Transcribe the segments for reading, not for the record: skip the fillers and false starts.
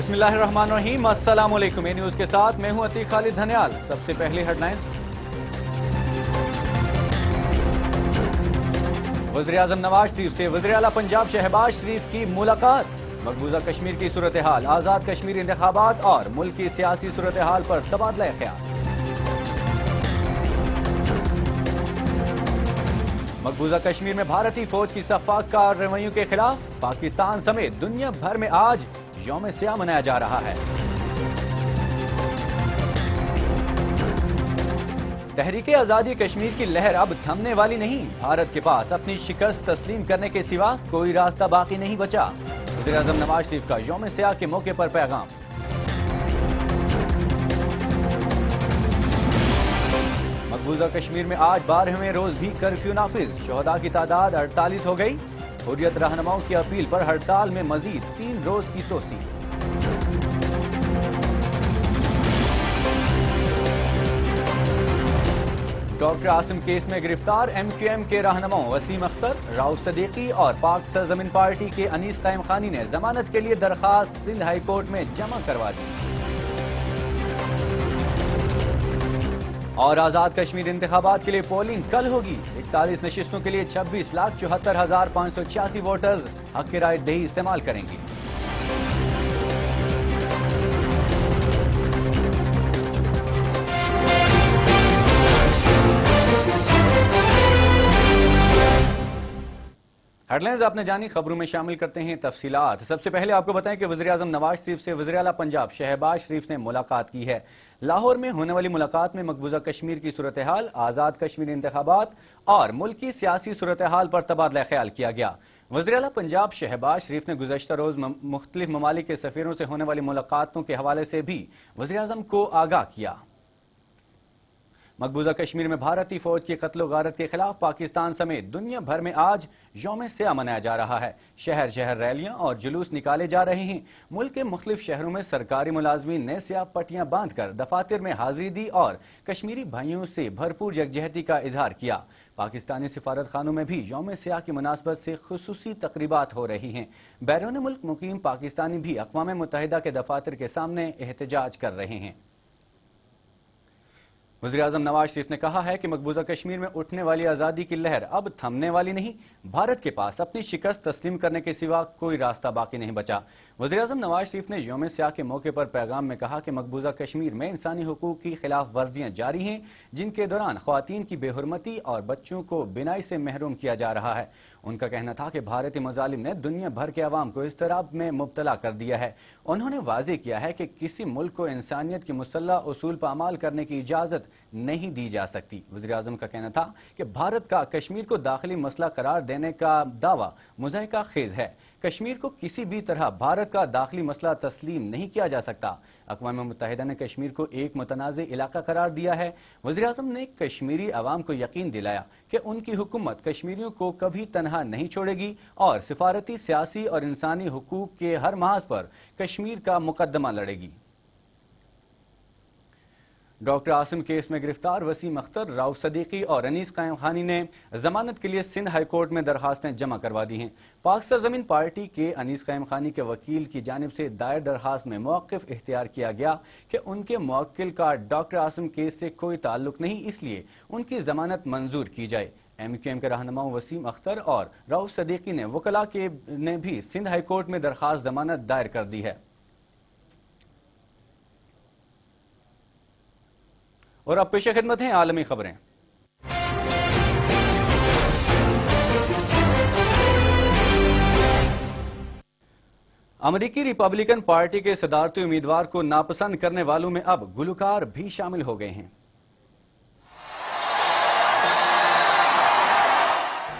بسم اللہ الرحمن الرحیم، السلام علیکم۔ نیوز کے ساتھ میں ہوں عتیق خالد دھنیال۔ سب سے پہلے ہیڈ لائنز۔ وزیراعظم نواز شریف سے وزیراعلیٰ پنجاب شہباز شریف کی ملاقات۔ مقبوضہ کشمیر کی صورتحال، آزاد کشمیر انتخابات اور ملک کی سیاسی صورتحال پر تبادلہ خیال۔ مقبوضہ کشمیر میں بھارتی فوج کی سفاک کارروائیوں کے خلاف پاکستان سمیت دنیا بھر میں آج یوم سیاہ منایا جا رہا ہے۔ تحریک آزادی کشمیر کی لہر اب تھمنے والی نہیں، بھارت کے پاس اپنی شکست تسلیم کرنے کے سوا کوئی راستہ باقی نہیں بچا۔ وزیراعظم نواز شریف کا یوم سیاہ کے موقع پر پیغام۔ مقبوضہ کشمیر میں آج 12ویں روز بھی کرفیو نافذ، شہداء کی تعداد 48 ہو گئی۔ حریت رہنماؤں کی اپیل پر ہڑتال میں مزید 3 روز کی توسیع۔ ڈاکٹر عاصم کیس میں گرفتار ایم کیو ایم کے رہنماؤں وسیم اختر، راؤف صدیقی اور پاک سرزمین پارٹی کے انیس قائم خانی نے ضمانت کے لیے درخواست سندھ ہائی کورٹ میں جمع کروا دی۔ اور آزاد کشمیر انتخابات کے لیے پولنگ کل ہوگی۔ 41 نشستوں کے لیے 26,74,586 ووٹرز حق رائے دہی استعمال کریں گے۔ ہیڈ لائنز آپ نے جانی، خبروں میں شامل کرتے ہیں تفصیلات۔ سب سے پہلے آپ کو بتائیں کہ وزیراعظم نواز شریف سے وزیراعلیٰ پنجاب شہباز شریف نے ملاقات کی ہے۔ لاہور میں ہونے والی ملاقات میں مقبوضہ کشمیر کی صورتحال، آزاد کشمیر انتخابات اور ملک کی سیاسی صورتحال پر تبادلہ خیال کیا گیا۔ وزیراعلیٰ پنجاب شہباز شریف نے گزشتہ روز مختلف ممالک کے سفیروں سے ہونے والی ملاقاتوں کے حوالے سے بھی وزیراعظم کو آگاہ کیا۔ مقبوضہ کشمیر میں بھارتی فوج کی قتل و غارت کے خلاف پاکستان سمیت دنیا بھر میں آج یوم سیاہ منایا جا رہا ہے۔ شہر شہر ریلیاں اور جلوس نکالے جا رہے ہیں۔ ملک کے مختلف شہروں میں سرکاری ملازمین نے سیاہ پٹیاں باندھ کر دفاتر میں حاضری دی اور کشمیری بھائیوں سے بھرپور یکجہتی کا اظہار کیا۔ پاکستانی سفارت خانوں میں بھی یوم سیاہ کی مناسبت سے خصوصی تقریبات ہو رہی ہیں۔ بیرون ملک مقیم پاکستانی بھی اقوام متحدہ کے دفاتر کے سامنے احتجاج کر رہے ہیں۔ وزیراعظم نواز شریف نے کہا ہے کہ مقبوضہ کشمیر میں اٹھنے والی آزادی کی لہر اب تھمنے والی نہیں، بھارت کے پاس اپنی شکست تسلیم کرنے کے سوا کوئی راستہ باقی نہیں بچا۔ وزیراعظم نواز شریف نے یوم سیاہ کے موقع پر پیغام میں کہا کہ مقبوضہ کشمیر میں انسانی حقوق کی خلاف ورزیاں جاری ہیں، جن کے دوران خواتین کی بے حرمتی اور بچوں کو بینائی سے محروم کیا جا رہا ہے۔ ان کا کہنا تھا کہ بھارتی مظالم نے دنیا بھر کے عوام کو اضطراب میں مبتلا کر دیا ہے۔ انہوں نے واضح کیا ہے کہ کسی ملک کو انسانیت کی مسلح اصول پامال کرنے کی اجازت نہیں دی جا سکتی۔ وزیراعظم کا کہنا تھا کہ بھارت کا کشمیر کو داخلی مسئلہ قرار دینے کا دعویٰ مضحکہ خیز ہے۔ کشمیر کو کسی بھی طرح بھارت کا داخلی مسئلہ تسلیم نہیں کیا جا سکتا۔ اقوام متحدہ نے کشمیر کو ایک متنازع علاقہ قرار دیا ہے۔ وزیراعظم نے کشمیری عوام کو یقین دلایا کہ ان کی حکومت کشمیریوں کو کبھی تنہا نہیں چھوڑے گی اور سفارتی، سیاسی اور انسانی حقوق کے ہر محاذ پر کشمیر کا مقدمہ لڑے گی۔ ڈاکٹر عاصم کیس میں گرفتار وسیم اختر، راؤف صدیقی اور انیس قائم خانی نے ضمانت کے لیے سندھ ہائی کورٹ میں درخواستیں جمع کروا دی ہیں۔ پاک سرزمین پارٹی کے انیس قائم خانی کے وکیل کی جانب سے دائر درخواست میں موقف اختیار کیا گیا کہ ان کے موکل کا ڈاکٹر عاصم کیس سے کوئی تعلق نہیں، اس لیے ان کی ضمانت منظور کی جائے۔ ایم کیو ایم کے رہنماؤں وسیم اختر اور راؤف صدیقی نے وکلاء نے بھی سندھ ہائی کورٹ میں درخواست ضمانت دائر کر دی ہے۔ اور اب پیش خدمت ہیں عالمی خبریں۔ امریکی ریپبلکن پارٹی کے صدارتی امیدوار کو ناپسند کرنے والوں میں اب گلوکار بھی شامل ہو گئے ہیں۔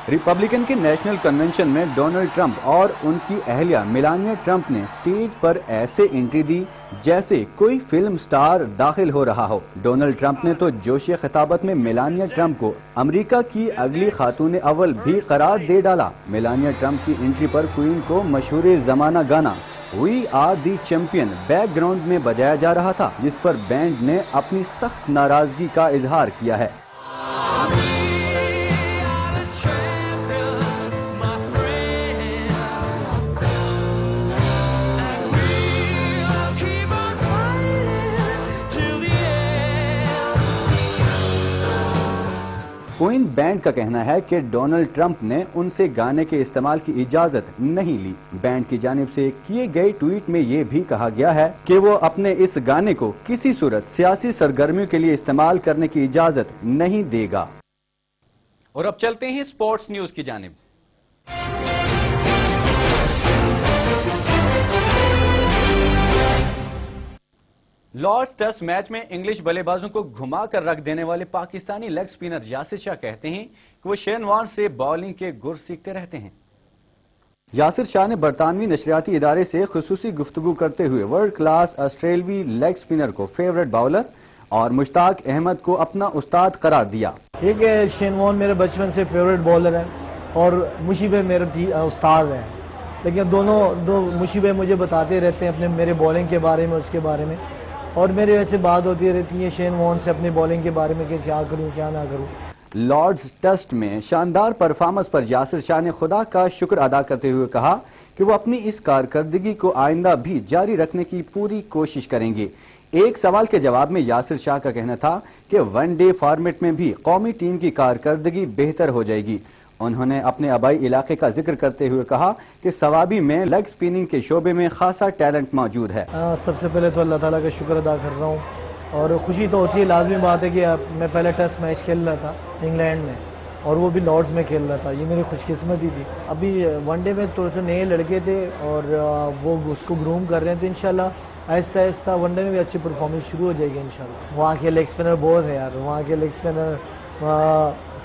ریپبلکن کے نیشنل کنونشن میں ڈونلڈ ٹرمپ اور ان کی اہلیہ میلانیا ٹرمپ نے سٹیج پر ایسے انٹری دی جیسے کوئی فلم سٹار داخل ہو رہا ہو۔ ڈونلڈ ٹرمپ نے تو جوش خطابت میں میلانیا ٹرمپ کو امریکہ کی اگلی خاتون اول بھی قرار دے ڈالا۔ میلانیا ٹرمپ کی انٹری پر کوئین کو مشہور زمانہ گانا "we are the champion" background میں بجایا جا رہا تھا، جس پر بینڈ نے اپنی سخت ناراضگی کا اظہار کیا ہے۔ کوئن بینڈ کا کہنا ہے کہ ڈونلڈ ٹرمپ نے ان سے گانے کے استعمال کی اجازت نہیں لی۔ بینڈ کی جانب سے کیے گئے ٹویٹ میں یہ بھی کہا گیا ہے کہ وہ اپنے اس گانے کو کسی صورت سیاسی سرگرمیوں کے لیے استعمال کرنے کی اجازت نہیں دے گا۔ اور اب چلتے ہیں سپورٹس نیوز کی جانب۔ لارڈز ٹیسٹ میچ میں انگلش بلے بازوں کو گھما کر رکھ دینے والے پاکستانی لیگ سپنر یاسر شاہ کہتے ہیں کہ وہ شین وارن سے بالنگ کے گر سیکھتے رہتے ہیں۔ یاسر شاہ نے برطانوی نشریاتی ادارے سے خصوصی گفتگو کرتے ہوئے ورلڈ کلاس آسٹریلوی لیگ سپنر کو فیورٹ باؤلر اور مشتاق احمد کو اپنا استاد قرار دیا۔ یہ کہ شین وارن میرے بچپن سے فیورٹ بالر ہے اور مشیبے میرے استاد ہیں، لیکن دو مشیبے مجھے بتاتے رہتے ہیں میرے بالنگ کے بارے میں، اس کے بارے میں، اور میرے ایسے بات ہوتی رہتی ہے شین وارن سے اپنی بالنگ کے بارے میں کہ کیا کروں کیا نہ کروں۔ لارڈز ٹیسٹ میں شاندار پرفارمنس پر یاسر شاہ نے خدا کا شکر ادا کرتے ہوئے کہا کہ وہ اپنی اس کارکردگی کو آئندہ بھی جاری رکھنے کی پوری کوشش کریں گے۔ ایک سوال کے جواب میں یاسر شاہ کا کہنا تھا کہ ون ڈے فارمیٹ میں بھی قومی ٹیم کی کارکردگی بہتر ہو جائے گی۔ انہوں نے اپنے آبائی علاقے کا ذکر کرتے ہوئے کہا کہ ثوابی میں لیگ سپننگ کے شعبے میں خاصا ٹیلنٹ موجود ہے۔ سب سے پہلے تو اللہ تعالیٰ کا شکر ادا کر رہا ہوں، اور خوشی تو ہوتی ہے، لازمی بات ہے کہ میں پہلے ٹیسٹ میچ کھیل رہا تھا انگلینڈ میں، اور وہ بھی لارڈز میں کھیل رہا تھا، یہ میری خوش قسمتی تھی۔ ابھی ون ڈے میں تھوڑے سے نئے لڑکے تھے اور وہ اس کو گروم کر رہے تھے، انشاءاللہ آہستہ آہستہ ون ڈے میں بھی اچھی پرفارمنس شروع ہو جائے گی انشاءاللہ۔ وہاں کے لیگ سپنر بہت ہے یار، وہاں کے لیگ سپنر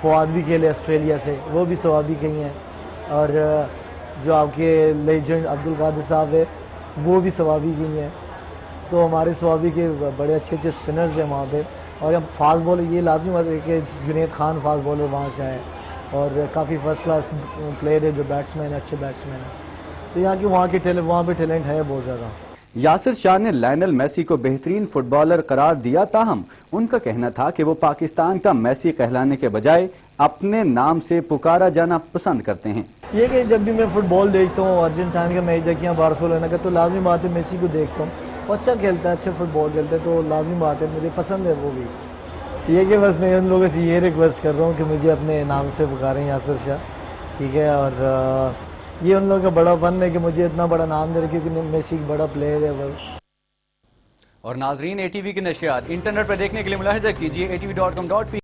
فواد بھی کھیلے آسٹریلیا سے، وہ بھی ثوابی گئی ہیں، اور جو آپ کے لیجنڈ عبدالقادر صاحب ہے وہ بھی ثوابی گئی ہیں، تو ہمارے ثوابی کے بڑے اچھے اچھے اسپنرز ہیں وہاں پہ۔ اور اب فاسٹ بالر یہ لازمی بات ہے کہ جنید خان فاسٹ بالر وہاں سے آئے، اور کافی فرسٹ کلاس پلیئر ہے جو بیٹسمین اچھے بیٹسمین ہیں، تو یہاں کی وہاں پہ ٹیلنٹ ہے بہت زیادہ۔ یاسر شاہ نے لائنل میسی کو بہترین فٹ بالر قرار دیا، تاہم ان کا کہنا تھا کہ وہ پاکستان کا میسی کہلانے کے بجائے اپنے نام سے پکارا جانا پسند کرتے ہیں۔ یہ کہ جب بھی میں فٹ بال دیکھتا ہوں، ارجنٹائن کا میچ دیکھیں یا بارسلونا کا، تو لازمی بات ہے میسی کو دیکھتا ہوں، وہ اچھا کھیلتا ہے، اچھا فٹ بال کھیلتا ہے، تو لازمی بات ہے مجھے پسند ہے وہ بھی۔ یہ کہ بس میں ان لوگوں سے یہ ریکویسٹ کر رہا ہوں کہ مجھے اپنے نام سے پکاریں یاسر شاہ، ٹھیک ہے، اور یہ ان لوگوں کا بڑا فن ہے کہ مجھے اتنا بڑا نام دے رہے کیونکہ میسی ایک بڑا پلیئر ہے بس۔ اور ناظرین، ATV کی نشریات انٹرنیٹ پر دیکھنے کے لیے ملاحظہ کیجیے atv.com.py